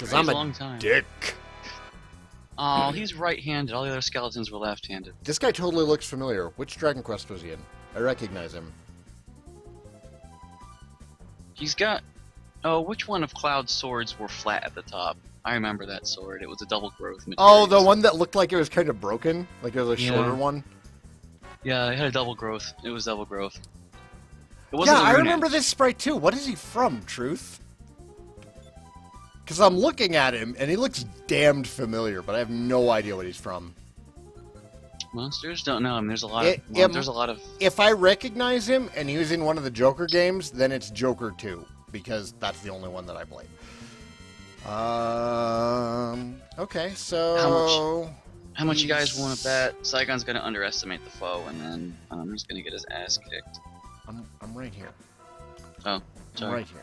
Because I'm a long time. dick. Oh, he's right-handed. All the other skeletons were left-handed. This guy totally looks familiar. Which Dragon Quest was he in? I recognize him. He's got... Oh, which one of Cloud's swords were flat at the top? I remember that sword. It was a double growth material. Oh, the one that looked like it was kind of broken? Like it was a shorter one? Yeah, it had a double growth. It was double growth. It wasn't Yeah, I remember this sprite too. What is he from, Truth? Because I'm looking at him, and he looks damned familiar, but I have no idea what he's from. Monsters don't know him. There's a lot of... Well, there's a lot of... If I recognize him, and he was in one of the Joker games, then it's Joker 2. Because that's the only one that I played. Okay, so... How much you guys want to bet? Saigan's going to underestimate the foe, and then he's going to get his ass kicked. I'm right here. Oh, sorry. I'm right here.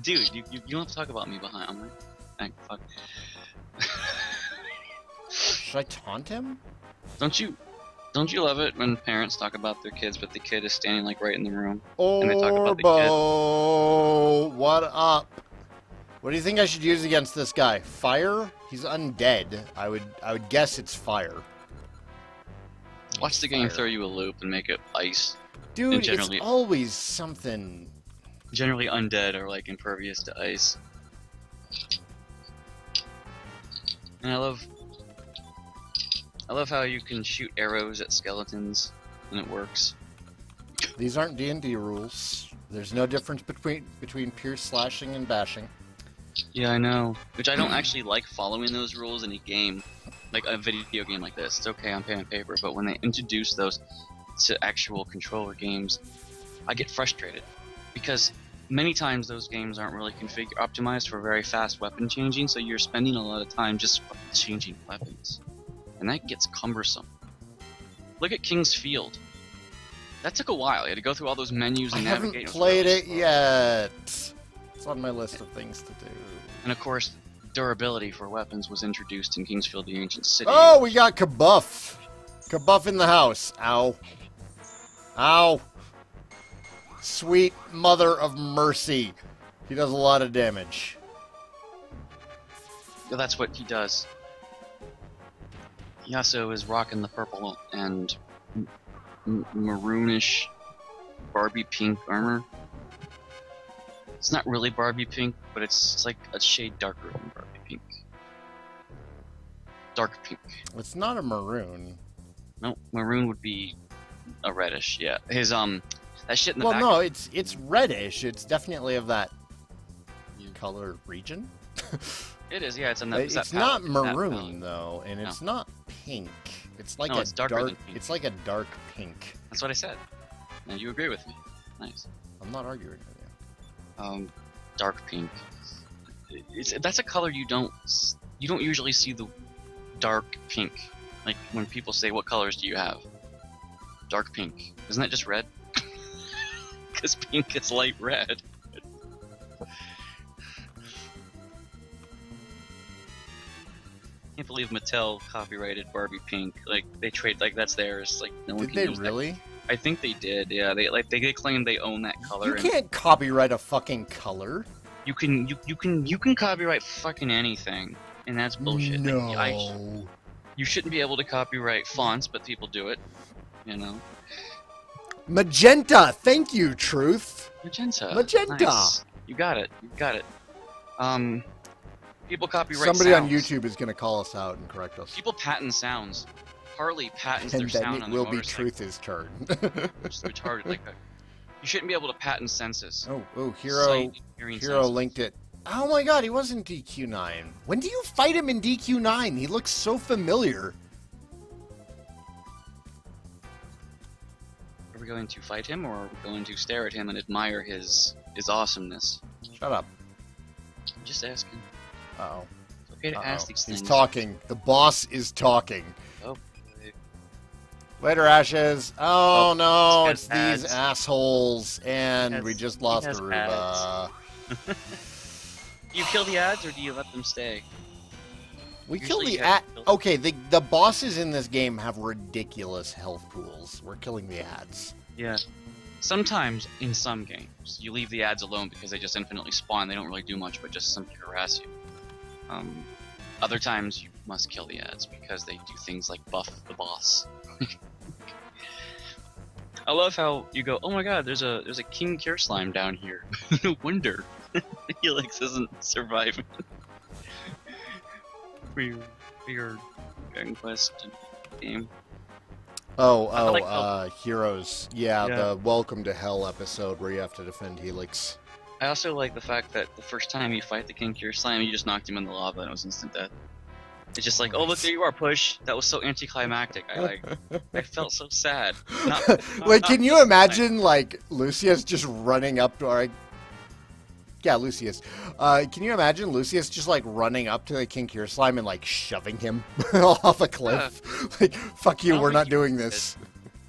Dude, you don't have to talk about me behind. I'm like, fuck. Should I taunt him? Don't you love it when parents talk about their kids, but the kid is standing like right in the room, Oh, and they talk about the kid? What up? What do you think I should use against this guy? Fire? He's undead. I would guess it's fire. Watch the game throw you a loop and make it ice. Dude, it's always something. Generally undead or like impervious to ice. And I love how you can shoot arrows at skeletons and it works. These aren't D&D rules. There's no difference between pierce, slashing, and bashing. Yeah, I know. Which I don't actually like following those rules in a game, like a video game like this. It's okay on pen and paper, but when they introduce those to actual controller games, I get frustrated because many times those games aren't really optimized for very fast weapon changing, so you're spending a lot of time just changing weapons, and that gets cumbersome. Look at King's Field. That took a while. You had to go through all those menus and navigate. I haven't played it yet. It's on my list of things to do. And of course, durability for weapons was introduced in King's Field, the Ancient City. Oh, we got Kabuff. Kabuff in the house. Ow. Ow. Sweet mother of mercy. He does a lot of damage. Yeah, that's what he does. He also is rocking the purple and maroonish Barbie pink armor. It's not really Barbie pink, but it's like a shade darker than Barbie pink. Dark pink. It's not a maroon. No, maroon would be a reddish. Yeah, his that shit in the back. Well, no, it's reddish. It's definitely of that color region. It is. Yeah, it's in It's not maroon though, and it's not pink. It's like it's darker than pink. It's like a dark pink. That's what I said. And you agree with me. Nice. I'm not arguing with you. Dark pink. That's a color you don't usually see the dark pink. Like when people say, "What colors do you have?" Dark pink. Isn't that just red? Because pink is light red. Can't believe Mattel copyrighted Barbie pink. Like they trade like that's theirs. Like no one Did can they use really? That. I think they did. Yeah, they claim they own that color. You can't copyright a fucking color. You can copyright fucking anything, and that's bullshit. No. You shouldn't be able to copyright fonts, but people do it. You know. Magenta. Thank you, Truth. Magenta. Nice. You got it. You got it. People copyright. Somebody sounds. on YouTube is gonna call us out and correct us. People patent sounds. Harley patents And their then sound it on the will be motorcycle. Truth's turn. It's retarded like that. You shouldn't be able to patent senses. Oh, Hero linked it. Oh my god, he was in DQ9. When do you fight him in DQ9? He looks so familiar. Are we going to fight him, or are we going to stare at him and admire his awesomeness? Shut up. I'm just asking. Uh-oh. It's okay to ask these things. He's talking. The boss is talking. Oh. Later, Ashes. Oh no, it's it's these assholes, and we just lost Aruba. Do you kill the ads, or do you let them stay? We kill the ad. Okay, the bosses in this game have ridiculous health pools. We're killing the ads. Yeah. Sometimes, in some games, you leave the ads alone because they just infinitely spawn. They don't really do much, but just simply harass you. Other times, you must kill the ads because they do things like buff the boss. I love how you go, oh my god, there's a King Cure Slime down here. No wonder Helix isn't surviving. Weird Dragon Quest game. Heroes. Yeah, Yeah. the Welcome to Hell episode where you have to defend Helix. I also like the fact that the first time you fight the King Cure Slime, you just knocked him in the lava and it was instant death. It's just like, oh look, there you are, Push. That was so anticlimactic. I felt so sad. Like, can you imagine, like, Lucius just running up to our... Yeah, Lucius. Can you imagine Lucius just, like, running up to the King Cure Slime and, like, shoving him off a cliff? Like, fuck you, we're not doing this.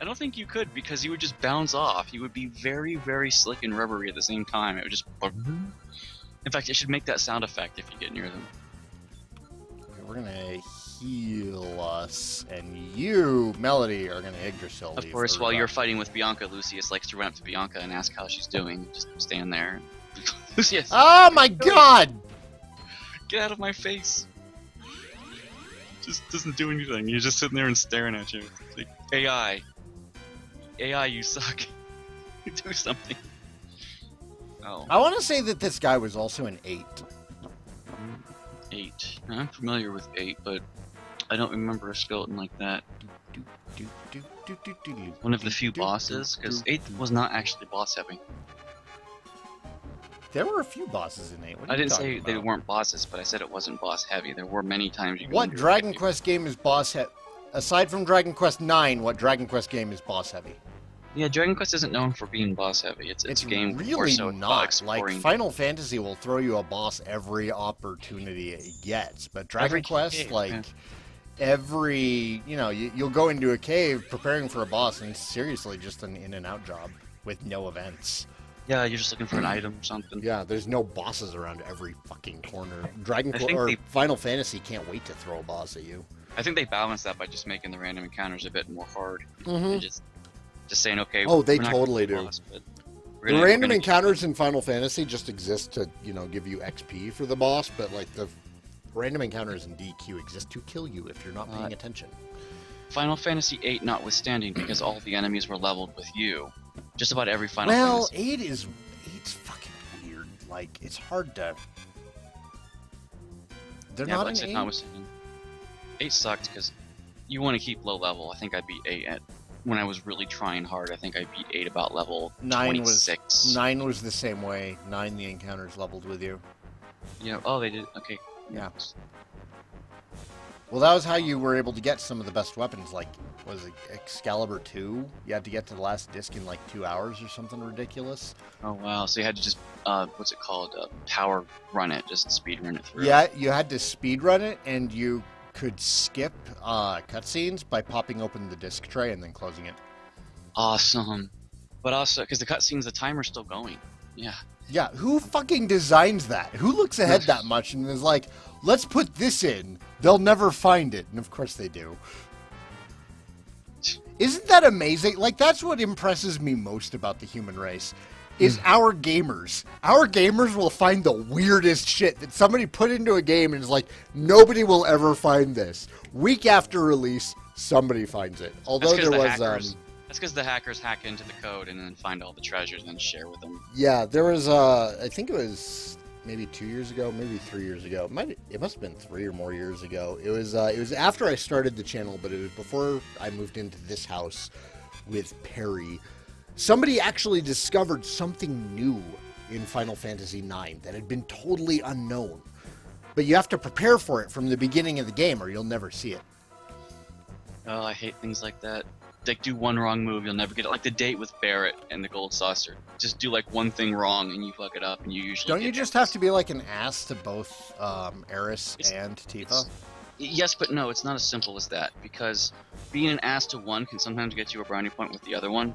I don't think you could, because he would just bounce off. He would be very, very slick and rubbery at the same time. It would just... In fact, it should make that sound effect if you get near them. We're gonna heal us, and you, Melody, are gonna Yggdrasil. Of course, while you're fighting with Bianca, Lucius likes to run up to Bianca and ask how she's doing. Just stand there. Lucius! Oh my god! Get out of my face! Just doesn't do anything. You're just sitting there and staring at you. It's like, AI. AI, you suck. Do something. Oh. I want to say that this guy was also an 8. 8. I'm familiar with 8, but I don't remember a skeleton like that. One of the few bosses, because 8 was not actually boss heavy. There were a few bosses in 8. I didn't say they weren't bosses, but I said it wasn't boss heavy. There were many times you What Dragon Quest game is boss heavy? Aside from Dragon Quest 9, what Dragon Quest game is boss heavy? Yeah, Dragon Quest isn't known for being boss heavy. It's a game really so not. Like, Final Fantasy will throw you a boss every opportunity it gets, but Dragon Quest, cave, like, yeah. every, you know, you'll go into a cave preparing for a boss, and it's seriously just an in-and-out job with no events. Yeah, you're just looking for an item or something. Yeah, there's no bosses around every fucking corner. Final Fantasy can't wait to throw a boss at you. I think they balance that by just making the random encounters a bit more hard. Mm-hmm. And just saying, okay. Oh, they totally do. Boss, the random encounters in Final Fantasy just exist to, you know, give you XP for the boss, but like the random encounters in DQ exist to kill you if you're not paying attention. Final Fantasy VIII notwithstanding, because all the enemies were leveled with you. Just about every Final Fantasy. Well, 8's fucking weird. Like, it's hard to... They're not an 8? Notwithstanding. 8 sucked because you want to keep low level. I think I beat 8 when I was really trying hard. I think I beat 8 about level 26. 9 was the same way. 9, the encounters leveled with you. Yeah. Oh, they did. Okay. Yeah. Well, that was how you were able to get some of the best weapons. Like, was it Excalibur 2? You had to get to the last disc in like 2 hours or something ridiculous. Oh wow! So you had to just what's it called? Power run it, just speed run it through. Yeah, you had to speed run it, and you could skip cutscenes by popping open the disc tray and then closing it. Awesome. But also, because the cutscenes, the timer's still going. Yeah. Yeah, who fucking designs that? Who looks ahead that much and is like, let's put this in. They'll never find it. And of course they do. Isn't that amazing? Like, that's what impresses me most about the human race. Is our gamers. Our gamers will find the weirdest shit that somebody put into a game and is like, nobody will ever find this. Week after release, somebody finds it. Although there was... That's because the hackers hack into the code and then find all the treasures and then share with them. Yeah, there was, I think it was maybe 2 years ago, maybe 3 years ago. It must have been 3 or more years ago. It was after I started the channel, but it was before I moved into this house with Perry. Somebody actually discovered something new in Final Fantasy IX that had been totally unknown. But you have to prepare for it from the beginning of the game or you'll never see it. Oh, I hate things like that. Like, do one wrong move, you'll never get it. Like the date with Barrett and the gold saucer. Just do like one thing wrong and you fuck it up and you usually Don't you just have to be like an ass to both Eris and Tifa? Yes, but no, it's not as simple as that. Because being an ass to one can sometimes get you a brownie point with the other one.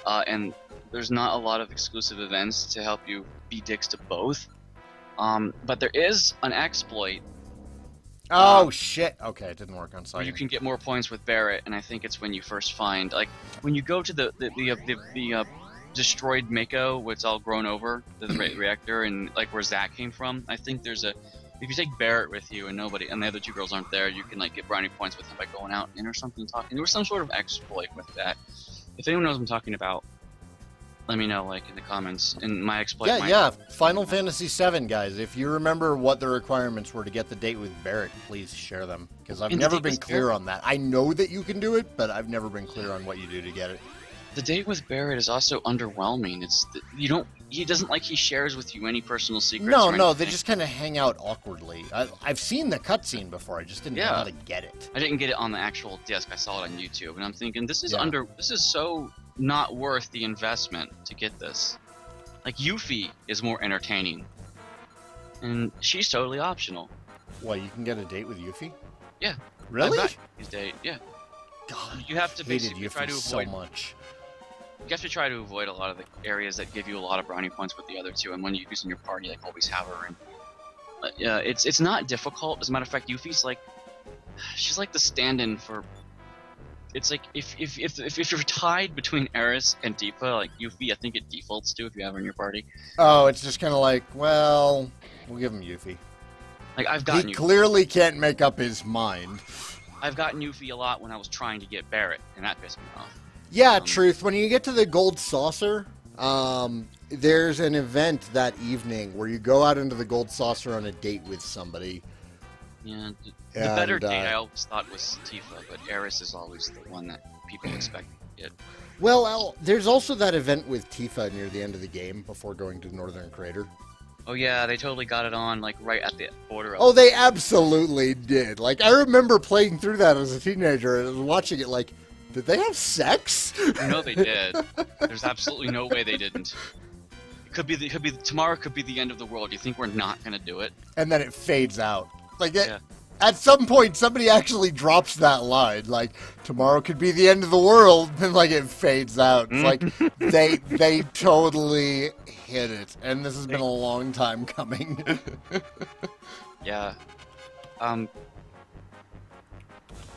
And there's not a lot of exclusive events to help you be dicks to both. But there is an exploit. Oh shit! Okay, it didn't work on Saigan. You can get more points with Barrett, and I think it's when you first find, like, when you go to the destroyed Mako, where it's all grown over the reactor, and like where Zach came from. I think there's a if you take Barrett with you and the other two girls aren't there, you can like get brownie points with him by going out and or something talking. There was some sort of exploit with that. If anyone knows what I'm talking about, let me know like in the comments. And my exploit. Yeah. Final Fantasy VII, guys. If you remember what the requirements were to get the date with Barrett, please share them because I've never been clear on that. I know that you can do it, but I've never been clear on what you do to get it. The date with Barrett is also underwhelming. He doesn't like he shares with you any personal secrets. No, they just kind of hang out awkwardly. I've seen the cutscene before. I just didn't know how to get it. I didn't get it on the actual disc. I saw it on YouTube, and I'm thinking this is so not worth the investment to get this. Like Yuffie is more entertaining, and she's totally optional. What, you can get a date with Yuffie? Yeah. Really? His date. Yeah. God, you have to basically Yuffie try to avoid so much. You have to try to avoid a lot of the areas that give you a lot of brownie points with the other two, and when you use in your party, like always have her. And it's not difficult. As a matter of fact, Yuffie's like she's like the stand-in for. It's like if you're tied between Eris and Tifa, like Yuffie, I think it defaults to if you have her in your party. Oh, it's just kind of like, well, we'll give him Yuffie. Like I've gotten. He clearly can't make up his mind. I've gotten Yuffie a lot when I was trying to get Barrett, and that pissed me off. Yeah, truth. When you get to the Gold Saucer, there's an event that evening where you go out into the Gold Saucer on a date with somebody. Yeah, the better date I always thought was Tifa, but Eris is always the one that people expect to get. Well, there's also that event with Tifa near the end of the game before going to Northern Crater. Oh yeah, they totally got it on, like, right at the border of... Oh, they absolutely did. Like, I remember playing through that as a teenager and watching it like, did they have sex? You know they did. There's absolutely no way they didn't. Tomorrow could be the end of the world. You think we're not gonna do it? And then it fades out. Like, at some point, somebody actually drops that line, like, tomorrow could be the end of the world, and, like, it fades out. It's like, they totally hit it, and this has been a long time coming. Yeah.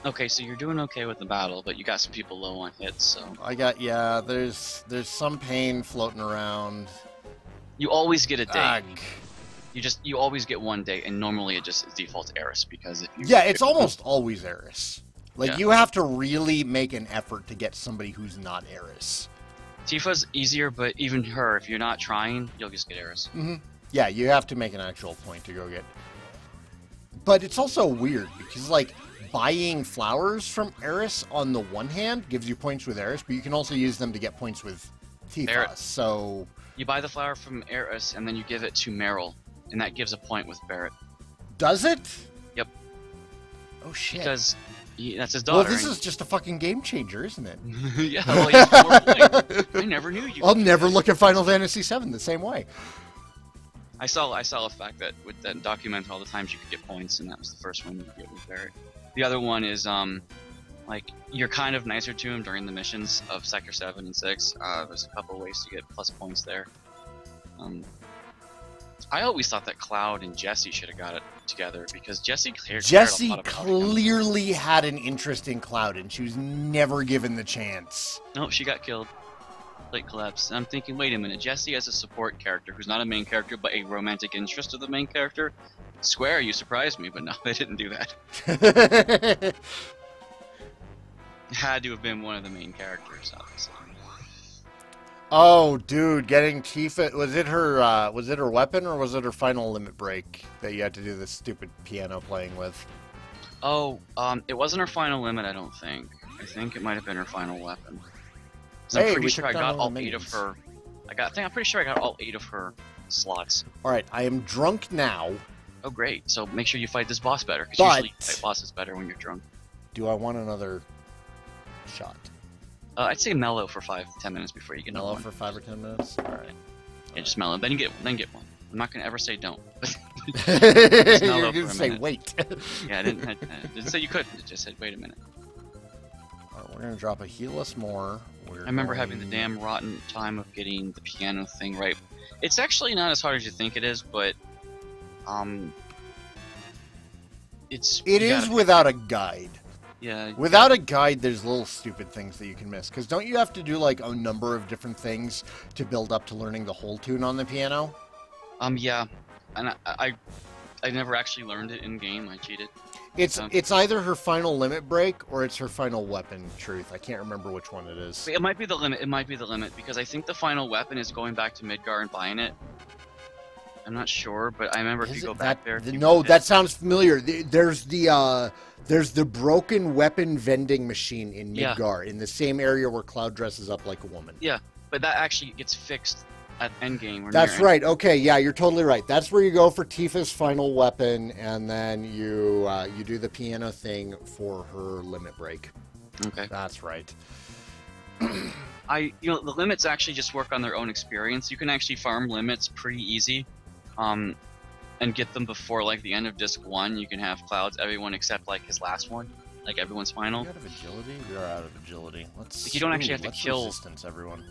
Okay, so you're doing okay with the battle, but you got some people low on hits, so... there's some pain floating around. You always get a date. You always get one date, and normally it just defaults Eris, because if you... Yeah, it's almost always Eris. Like, you have to really make an effort to get somebody who's not Eris. Tifa's easier, but even her, if you're not trying, you'll just get Eris. Mm-hmm. Yeah, you have to make an actual point to go get... But it's also weird, because, like, buying flowers from Eris on the one hand gives you points with Eris, but you can also use them to get points with Tifa, so... You buy the flower from Eris, and then you give it to Meryl, and that gives a point with Barrett. Does it? Yep. Oh, shit. Because that's his daughter. Well, this is just a fucking game changer, isn't it? Yeah, well, he has more points. I never knew you. I'll never look at Final Fantasy VII the same way. I saw a fact that with that document all the times you could get points, and that was the first one you could get with Barrett. The other one is, like, you're kind of nicer to him during the missions of Sector 7 and 6. There's a couple ways to get plus points there. I always thought that Cloud and Jessie should have got it together, because Jessie clearly had an interest in Cloud, and she was never given the chance. No, she got killed. Plate collapse. And I'm thinking, wait a minute, Jessie as a support character, who's not a main character, but a romantic interest of the main character? Swear, you surprised me, but no, they didn't do that. Had to have been one of the main characters, obviously. Oh, dude, getting Tifa, was it her weapon, or was it her final limit break that you had to do this stupid piano playing with? Oh, it wasn't her final limit, I don't think. I think it might have been her final weapon. I'm pretty sure I got all 8 of her. I'm pretty sure I got all 8 of her slots. Alright, I am drunk now. Oh, great. So make sure you fight this boss better, because usually you fight bosses better when you're drunk. Do I want another shot? I'd say mellow for 5-10 minutes before you get mellow for 5 or 10 minutes. All right. Yeah, just mellow. Then get one. I'm not gonna ever say don't. You're gonna say wait. Yeah, I didn't say you couldn't. It just said wait a minute. All right, we're gonna drop a heal us more. I remember having the damn rotten time of getting the piano thing right. It's actually not as hard as you think it is, but it is without a guide. Yeah. Without a guide, there's little stupid things that you can miss. Because don't you have to do like a number of different things to build up to learning the whole tune on the piano? Yeah, and I never actually learned it in game. I cheated. It's either her final limit break or it's her final weapon truth. I can't remember which one it is. It might be the limit. It might be the limit because I think the final weapon is going back to Midgar and buying it. I'm not sure, but I remember if you go back there. No, that sounds familiar. There's the broken weapon vending machine in Midgar in the same area where Cloud dresses up like a woman. Yeah, but that actually gets fixed at endgame. That's right. Okay, yeah, you're totally right. That's where you go for Tifa's final weapon, and then you do the piano thing for her limit break. Okay. That's right. The limits actually just work on their own experience. You can actually farm limits pretty easy, and get them before like the end of disc 1. You can have Cloud's everyone except like his last one, like everyone's final. Are we out of agility? We are out of agility. You don't actually have to kill resistance everyone.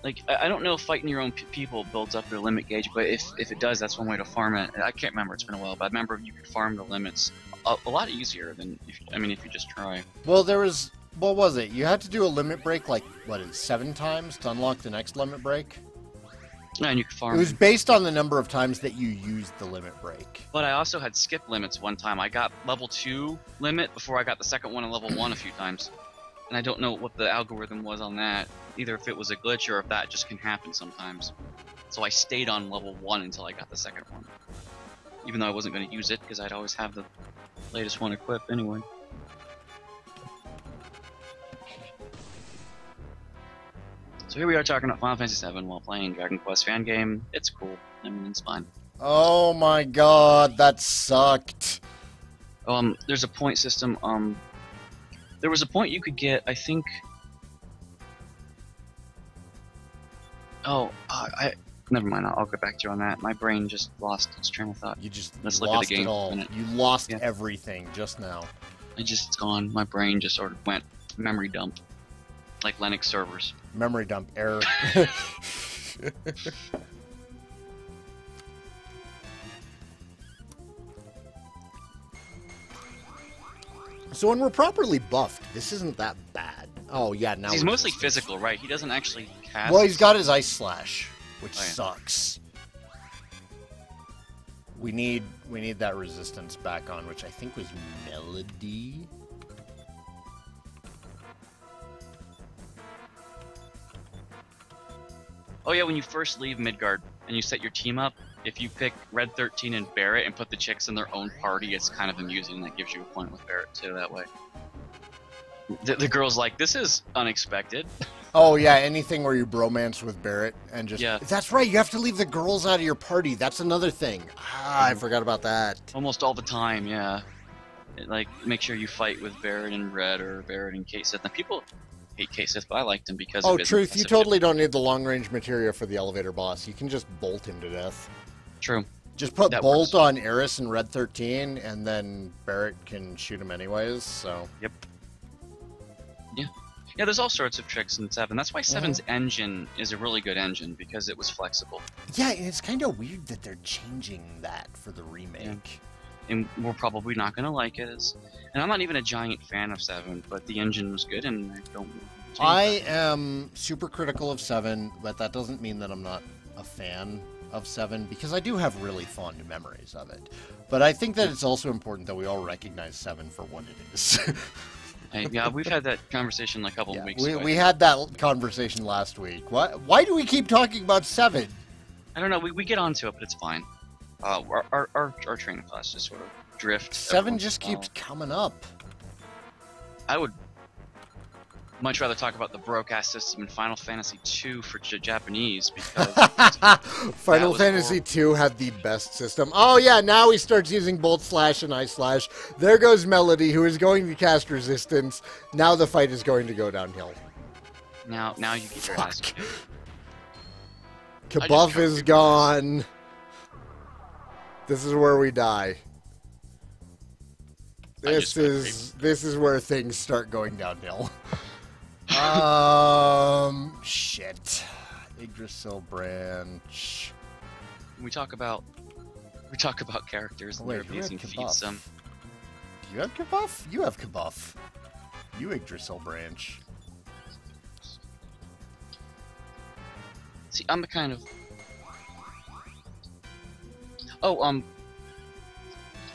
Like, I don't know if fighting your own people builds up their limit gauge, but if it does, that's one way to farm it. I can't remember, it's been a while, but I remember you could farm the limits a lot easier than if you just try. Well, what was it? You had to do a limit break like, 7 times to unlock the next limit break? Yeah, and you could farm. It was based on the number of times that you used the limit break. But I also had skip limits one time. I got level 2 limit before I got the second one in level 1 a few times. And I don't know what the algorithm was on that, either if it was a glitch or if that just can happen sometimes. So I stayed on level 1 until I got the second one. Even though I wasn't going to use it, because I'd always have the latest one equipped anyway. So here we are talking about Final Fantasy VII while playing Dragon Quest fan game. It's cool. I mean, it's fine. Oh my god, that sucked. There's a point system. There was a point you could get, I think... Never mind, I'll get back to you on that. My brain just lost its train of thought. Let's look at the game. It all. You lost everything just now. It's gone. My brain just sort of went memory dump. Like Linux servers. Memory dump error. So when we're properly buffed, this isn't that bad. Oh yeah, now he's mostly physical, right? He doesn't actually cast. Well, he's got his Ice Slash, which sucks. We need that resistance back on, which I think was Melody. Oh yeah, when you first leave Midgard and you set your team up, if you pick Red 13 and Barrett and put the chicks in their own party, it's kind of amusing. That gives you a point with Barrett too that way. The girl's like, this is unexpected. Oh yeah, anything where you bromance with Barrett and just... Yeah. That's right, you have to leave the girls out of your party. That's another thing. I forgot about that. Almost all the time, yeah. Make sure you fight with Barrett and Red or Barrett and Kate Sith. Now people hate Kate Sith, but I liked him because of his truth, you totally don't need the long-range materia for the elevator boss. You can just bolt him to death. True. Just put Bolt on Eris and Red 13, and then Barrett can shoot him anyways, so... Yep. Yeah, there's all sorts of tricks in 7. That's why 7's engine is a really good engine, because it was flexible. Yeah, and it's kind of weird that they're changing that for the remake. Yeah. And we're probably not going to like it. And I'm not even a giant fan of 7, but the engine was good, and I don't... I am super critical of 7, but that doesn't mean that I'm not a fan of 7, because I do have really fond memories of it. But I think that it's also important that we all recognize 7 for what it is. Yeah, we've had that conversation a couple of weeks ago. We had that conversation last week. Why do we keep talking about 7? I don't know. We get onto it, but it's fine. Our train of thoughts just sort of drift. 7 just keeps coming up. I would much rather talk about the broke-ass system in Final Fantasy II for Japanese, because... Final Fantasy II had the best system. Oh yeah, now he starts using Bolt Slash and Ice Slash. There goes Melody, who is going to cast Resistance. Now the fight is going to go downhill. Now you get your ass kicked. Kabuff is gone. This is where we die. This is where things start going downhill. Shit. Yggdrasil branch. We talk about characters and their abilities and feats. You have Kabuff? You have Kabuff. You Yggdrasil branch. See, I'm a kind of... Oh,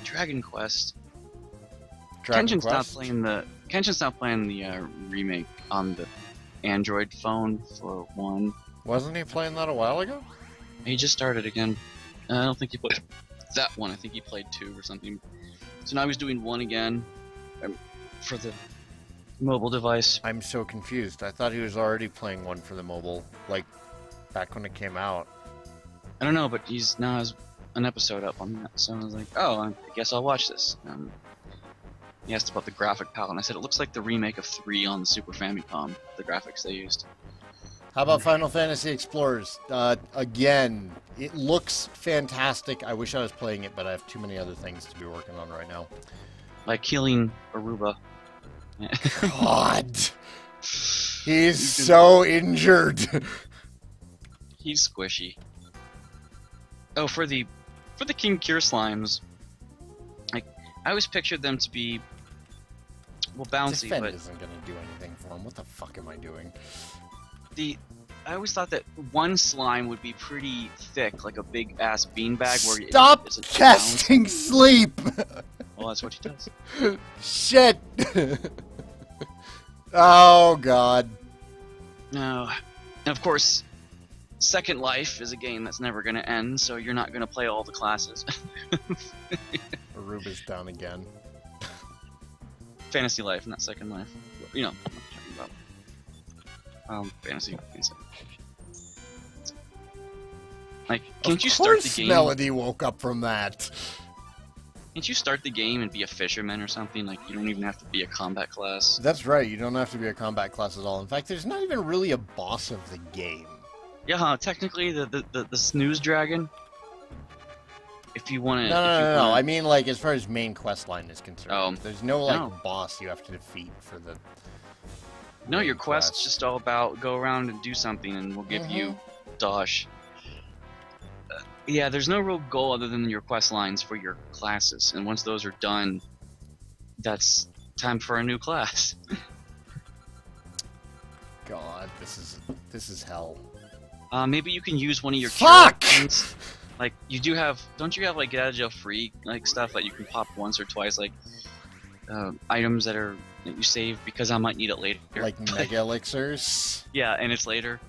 Dragon Quest. Kenshin's not playing the remake on the Android phone for 1. Wasn't he playing that a while ago? He just started again. I don't think he played that one. I think he played 2 or something. So now he's doing 1 again for the mobile device. I'm so confused. I thought he was already playing 1 for the mobile, like back when it came out. I don't know, but he's now has an episode up on that. So I was like, oh, I guess I'll watch this. He asked about the graphic palette, and I said it looks like the remake of 3 on the Super Famicom, the graphics they used. How about Final Fantasy Explorers? Again, it looks fantastic. I wish I was playing it, but I have too many other things to be working on right now. Like healing Aruba. God! He's so injured! He's squishy. Oh, for the King Cure slimes, like, I always pictured them to be, well, bouncy, Defend but... isn't gonna do anything for him. What the fuck am I doing? I always thought that one slime would be pretty thick, like a big ass beanbag where Stop casting sleep! Well, that's what he does. Shit! Oh god. No. And of course, Second Life is a game that's never gonna end, so you're not gonna play all the classes. Aruba's down again. Fantasy Life, not Second Life. You know what I'm talking about. Fantasy. Like, can't you start the game? Melody woke up from that. Can't you start the game and be a fisherman or something? Like, you don't even have to be a combat class. That's right, you don't have to be a combat class at all. In fact, there's not even really a boss of the game. Yeah, technically, the snooze dragon. If you want to. No. I mean, like, as far as main quest line is concerned, Oh, there's no like boss you have to defeat for the. No, your quest's just all about go around and do something, and we'll give you dosh. Yeah, there's no real goal other than your quest lines for your classes, and once those are done, that's time for a new class. God, this is hell. Maybe you can use one of your Fuck! Things. Like, you do have, don't you have like get out of jail free like stuff that you can pop once or twice, like items that you save because I might need it later. Like mega elixirs. Yeah, and it's later,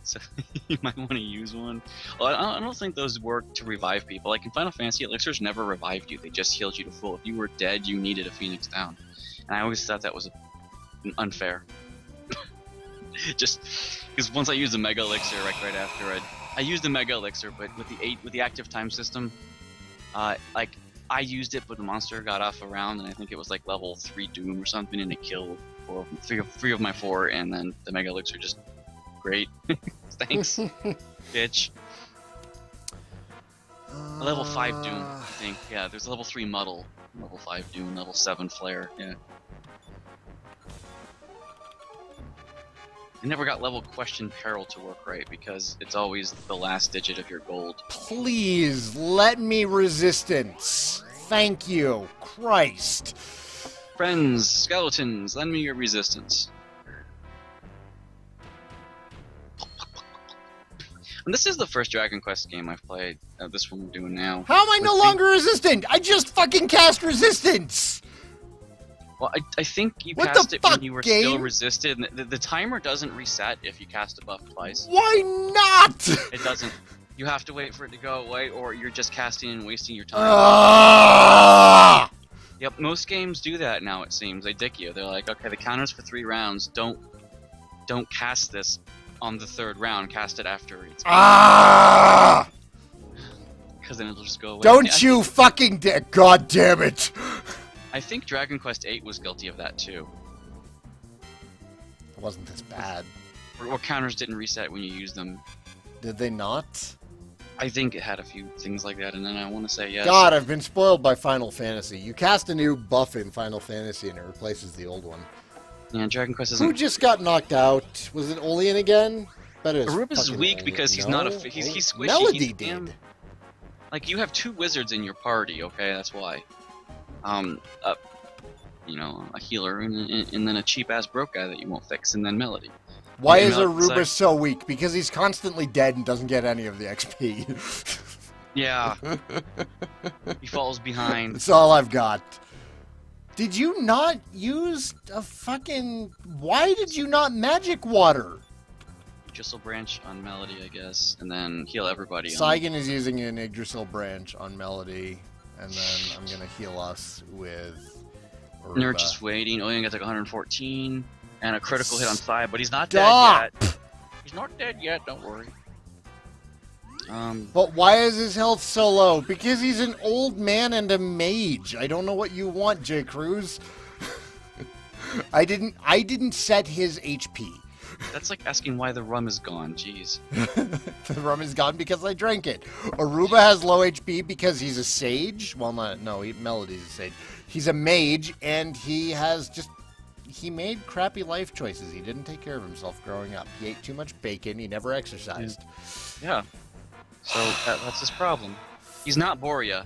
so you might want to use one. Well, I don't think those work to revive people. Like in Final Fantasy, elixirs never revived you; they just healed you to full. If you were dead, you needed a Phoenix down, and I always thought that was unfair. Just because once I used the mega elixir right after I used the mega elixir, but with the active time system, like I used it, but the monster got off a round, and I think it was like level 3 Doom or something, and it killed three of my 4, and then the mega elixir just great. Thanks, bitch. Level 5 Doom, I think. Yeah, there's a level 3 Muddle, level 5 Doom, level 7 Flare. Yeah. I never got level question Peril to work right because it's always the last digit of your gold. Please let me resistance. Thank you, Christ. Friends, skeletons, lend me your resistance. And this is the first Dragon Quest game I've played. This one we're doing now. How am I no longer resistant? I just fucking cast resistance. Well, I think you What cast the it fuck, when you were game? still resisted. The timer doesn't reset if you cast a buff twice. Why not? It doesn't. You have to wait for it to go away, or you're just casting and wasting your time. Yep, most games do that now, it seems. They dick you. They're like, okay, the counter's for 3 rounds. Don't cast this on the 3rd round. Cast it after it's because then it'll just go away. Don't you fucking God damn it! I think Dragon Quest VIII was guilty of that too. It wasn't this bad. Or counters didn't reset when you used them. Did they not? I think it had a few things like that, and then I want to say yes. God, I've been spoiled by Final Fantasy. You cast a new buff in Final Fantasy and it replaces the old one. Yeah, Dragon Quest isn't... Who just got knocked out? Was it Olean again? Aruba's is weak because he's not a... He's squishy. Melody did. Like, you have 2 wizards in your party, okay? That's why. you know, a healer and then a cheap ass broke guy that you won't fix, and then Melody. Why And is Melody's Aruba like, so weak? Because he's constantly dead and doesn't get any of the XP. yeah, he falls behind. That's all I've got. Did you not use a fucking... Why did you not magic water? Yggdrasil branch on Melody, I guess, and then heal everybody. Saigan is using an Yggdrasil branch on Melody, and then I'm gonna heal us with Aruba. Nerd just waiting. Oyen gets like 114 and a critical hit on Sai, but he's not Stop! dead yet. He's not dead yet. Don't worry. But why is his health so low? Because he's an old man and a mage. I don't know what you want, J. Cruz. I didn't set his HP. That's like asking why the rum is gone. Jeez. The rum is gone because I drank it. Aruba has low HP because he's a sage. Well, Melody's a sage. He's a mage, and he made crappy life choices. He didn't take care of himself growing up. He ate too much bacon. He never exercised. Yeah. So that's his problem. He's not Boria.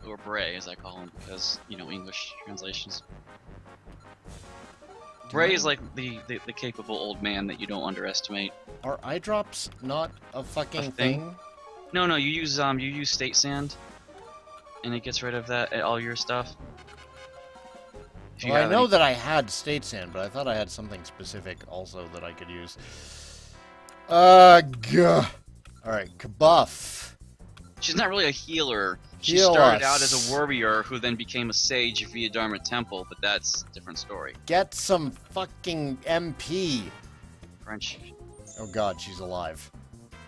Or Bray, as I call him, because, you know, English translations. Bray is like the capable old man that you don't underestimate. Are eye drops not a fucking thing? No, you use state sand, and it gets rid of all your stuff. Well, I know that I had state sand, but I thought I had something specific also that I could use. Gah. Alright, Kabuff. She's not really a healer. She Heal started us. out as a warrior who then became a sage via Dharma Temple, but that's a different story. Get some fucking MP. French. Oh god, she's alive.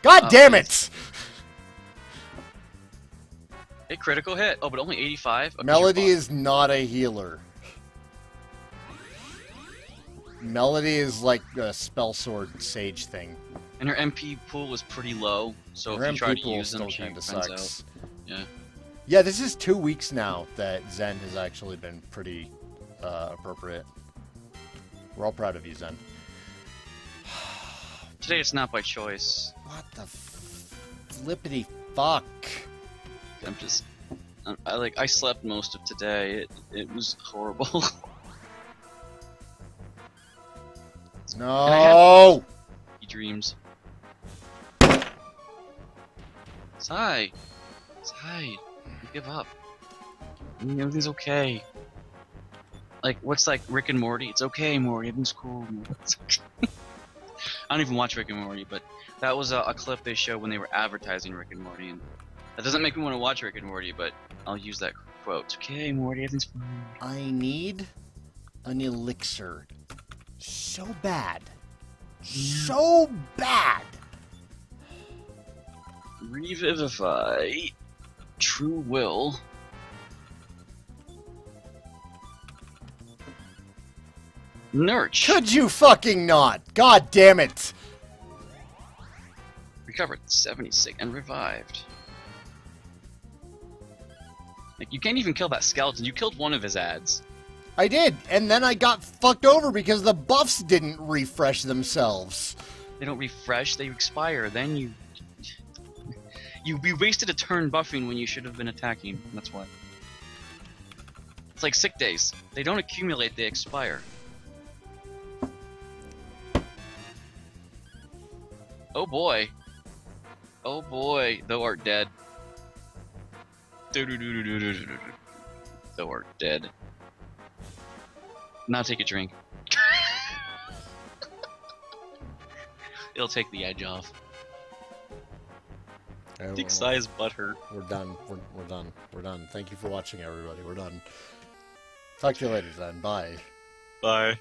God damn it! A critical hit. Oh, but only 85? Okay, Melody is not a healer. Melody is like a spell sword sage thing. And her MP pool is pretty low, so if you try to use them, she runs out. Yeah. Yeah, this is 2 weeks now that Zen has actually been pretty appropriate. We're all proud of you, Zen. Today it's not by choice. What the flippity fuck? I slept most of today. It was horrible. No! Dreams. Sai, you give up. I mean, everything's okay. Like, what's like Rick and Morty? It's okay, Morty. Everything's cool. It's okay. I don't even watch Rick and Morty, but that was a clip they showed when they were advertising Rick and Morty, and that doesn't make me want to watch Rick and Morty, but I'll use that quote. It's okay, Morty. Everything's fine. I need an elixir. So bad. So bad. Revivify. True Will. Nurch. Could you fucking not? God damn it. Recovered 76 and revived. Like, you can't even kill that skeleton. You killed one of his ads. I did, and then I got fucked over because the buffs didn't refresh themselves. They don't refresh, they expire. Then you wasted a turn buffing when you should have been attacking. That's why. It's like sick days. They don't accumulate, they expire. Oh boy. Oh boy, thou art dead. Thou art dead. Now take a drink. It'll take the edge off. I think Sai's butt hurt. We're done. We're done. We're done. Thank you for watching, everybody. We're done. Talk to you later, then. Bye. Bye.